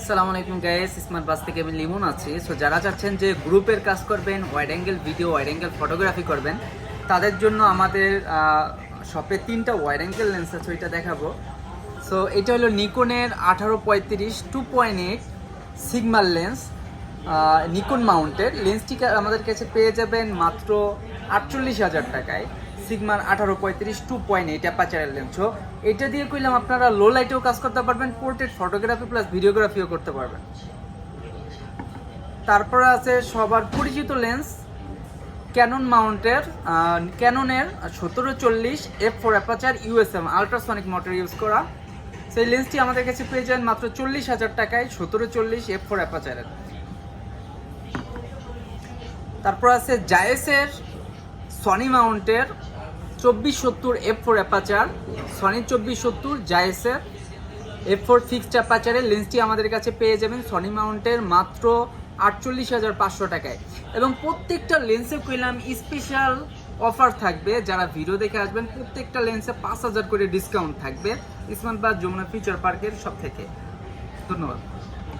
আসসালামু আলাইকুম guys, smart বাস থেকে আমি লিমন আছি। সো যারা চাচ্ছেন যে গ্রুপের কাজ করবেন, wide angle video, wide angle photography করবেন, তাদের জন্য আমাদের শপে 3টা ওয়াইড অ্যাঙ্গেল লেন্স আছে, ওইটা দেখাবো। সো এটা হলো নিকনের 1835 2.8 সিগমার লেন্স, নিকন মাউন্টের লেন্সটি আমাদের কাছে পেয়ে যাবেন মাত্র 48,000 টাকায়। সিগমার 1835 2.8 অ্যাপাচারের লেন্স। এটা দিয়ে কইলাম আপনারা লো লাইটেও কাজ করতে পারবেন, পোর্ট্রেট ফটোগ্রাফি প্লাস ভিডিওগ্রাফিও করতে পারবেন। তারপরে আছে সবার পরিচিত লেন্স ক্যানন মাউন্টের, ক্যাননের 1740 f4 aperture USM ultrasonic motor use করা। সেই লেন্সটি আমাদের কাছে পেয়ে যাবেন মাত্র 40,000 টাকায় 1740 f4 অ্যাপাচারের। তারপর আছে জায়েসের সনি মাউন্টের 2470 f4 অ্যাপাচার, সনি 2470 জায়েসের f4 ফিক্সড অ্যাপাচারের লেন্সটি আমাদের কাছে পেয়ে যাবেন সনি মাউন্টের মাত্র 48,500 টাকায়। এবং প্রত্যেকটা লেন্সে কইলাম স্পেশাল অফার থাকবে। যারা ভিডিও দেখে আসবেন প্রত্যেকটা লেন্সে 5,000 করে ডিসকাউন্ট থাকবে স্মার্ট বাস যমুনা ফিউচার পার্কের সব থেকে। ধন্যবাদ।